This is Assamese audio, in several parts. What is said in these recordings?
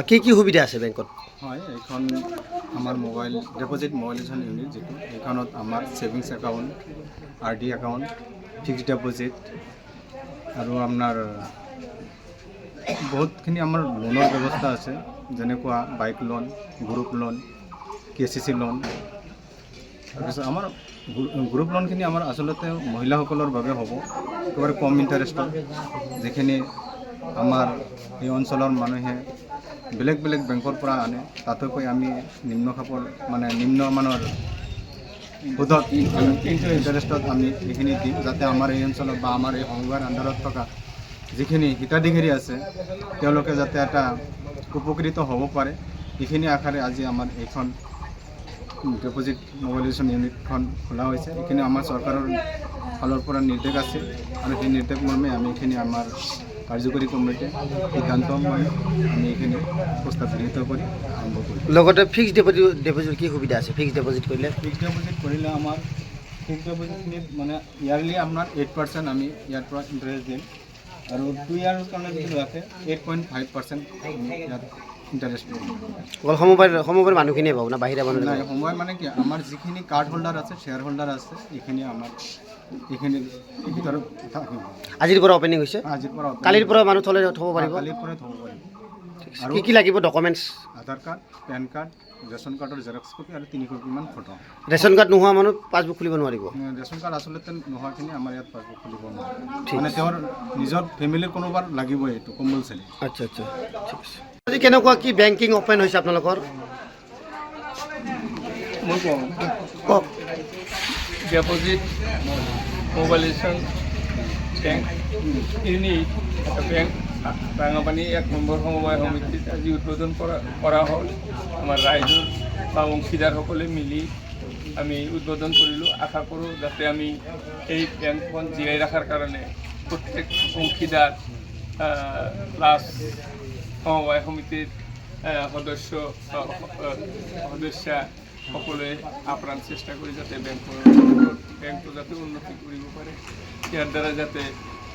কি কি সুবিধা আছে বেংকত? হয়, এইখন আমাৰ মোবাইল মোবাইলেশ্যন ইউনিট যিটো এইখনত আমাৰ savings account, RD account, fixed deposit আৰু আপোনাৰ বহুতখিনি আমাৰ লোনৰ ব্যৱস্থা আছে, যেনেকুৱা bike loan, group loan, KCC loan. তাৰপিছত আমাৰ গ্ৰুপ লোনখিনি আমাৰ আচলতে মহিলাসকলৰ বাবে হ'ব, একেবাৰে কম ইণ্টাৰেষ্টত, যিখিনি আমাৰ এই অঞ্চলৰ মানুহে বেলেগ বেলেগ বেংকৰ পৰা আনে, তাতকৈ আমি নিম্নমানৰ সুদত ইণ্টাৰেষ্টত আমি এইখিনি দিম, যাতে আমাৰ এই অঞ্চলত বা আমাৰ এই সমবায়ৰ আণ্ডাৰত থকা যিখিনি হিতাধিকাৰী আছে তেওঁলোকে যাতে এটা উপকৃত হ'ব পাৰে। এইখিনি আশাৰে আজি আমাৰ এইখন ডিপ'জিট মোবাইলেশ্যন ইউনিটখন খোলা হৈছে। এইখিনি আমাৰ চৰকাৰৰ ফালৰ পৰা নিৰ্দেশ আছে আৰু সেই নিৰ্দেশ মৰ্মে আমি এইখিনি আমাৰ কাৰ্যকৰী কমিটিয়ে সিদ্ধান্ত মৰ্মে আমি এইখিনি প্ৰস্তাৱ গৃহীত কৰি আৰম্ভ কৰিম। লগতে ফিক্সড ডিপ'জিট কি সুবিধা আছে? ফিক্সড ডিপ'জিট কৰিলে আমাৰ ফিক্সড ডিপ'জিটখিনিত ইয়াৰলি আপোনাৰ 8% আমি ইয়াৰ পৰা ইণ্টাৰেষ্ট দিম আৰু 2 ইয়াৰৰ কাৰণে যদি ৰাখে 8.5% ইয়াত ইণ্টাৰেষ্ট দিম। অকল সমবায়ৰ মানুহখিনিয়ে পাব না বাহিৰা মানুহ? নাই, সময় কি আমাৰ যিখিনি কাৰ্ড হোল্ডাৰ আছে, শ্বেয়াৰ হোল্ডাৰ আছে, এইখিনি ভিতৰত থাকিব। আজিৰ পৰা অপেনিং হৈছে? আজিৰ পৰা। কালিৰ পৰা মানুহ থ'ব পাৰিব? কালিৰ পৰাই থ'ব পাৰিব। আৰু কি লাগিব ডকুমেণ্টছ? আধাৰ কাৰ্ড, পেন কাৰ্ড, ৰেচন কাৰ্ডৰ জেৰক্স কপি আৰু 3 কপিমান ফটো। ৰেচন কাৰ্ড নোহোৱা মানুহ পাছবুক খুলিব নোৱাৰিব? ৰেচন কাৰ্ড আচলতে নোহোৱাখিনি আমাৰ ইয়াত পাছবুক খুলিব নোৱাৰে, তেওঁৰ নিজৰ ফেমিলিৰ কোনোবাৰ লাগিবই, এইটো কম্পালচাৰী। আচ্ছা, ঠিক আছে। আজি কেনেকুৱা কি বেংকিং অপেন হৈছে আপোনালোকৰ? মই কওক। Deposit mobilisation bank unit bank Rangapani 1 number সমবায় সমিতিত আজি উদ্বোধন কৰা হ'ল। আমাৰ ৰাইজৰ বা অংশীদাৰসকলে মিলি আমি উদ্বোধন কৰিলোঁ। আশা কৰোঁ যাতে আমি এই বেংকখন জীয়াই ৰখাৰ কাৰণে প্ৰত্যেক অংশীদাৰ প্লাছ সমবায় সমিতিৰ সদস্যা সকলোৱে আপ্ৰাণ চেষ্টা কৰি যাতে বেংকটো যাতে উন্নতি কৰিব পাৰে, ইয়াৰ দ্বাৰা যাতে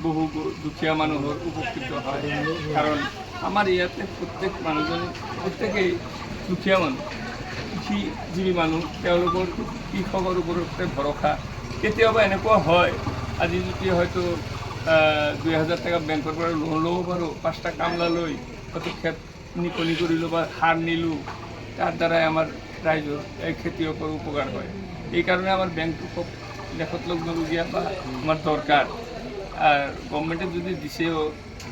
বহু দুখীয়া মানুহৰ উপকৃত হয়। কাৰণ আমাৰ ইয়াতে প্ৰত্যেকেই দুখীয়া মানুহ, কৃষিজীৱী মানুহ, তেওঁলোকৰ কৃষকৰ ওপৰতে ভৰসা। কেতিয়াবা এনেকুৱা হয়, আজি যদি হয়তো 2000 টকা বেংকৰ পৰা লোন ল'ব পাৰোঁ, 5টা কামলা লৈ হয়তো খেত নিকলি কৰিলোঁ বা সাৰ নিলোঁ, তাৰ দ্বাৰাই আমাৰ ৰাইজৰ এই খেতিয়কৰ উপকাৰ হয়। এইকাৰণে আমাৰ বেংকটো খুব লেখত ল'বলগীয়া বা আমাৰ দৰকাৰ। আর গভর্নমেন্টে যদি দিছেও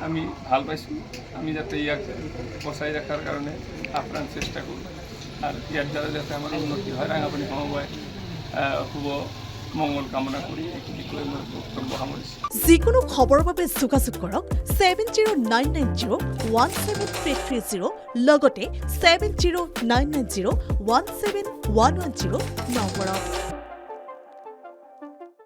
আমি ভাল পাইছোঁ, আমি যাতে ইয়াক বচাই রাখার কারণে আপ্রাণ চেষ্টা করব আর ইয়ার দ্বারা যাতে আমার উন্নতি হয় রাঙাপানি সমবায় শুভ মঙ্গল কামনা কৰি এইখিনি কৈ মই বক্তব্য সামৰিছোঁ। যিকোনো খবৰৰ বাবে যোগাযোগ কৰক 7099017330 লগতে 7099017110 নম্বৰত।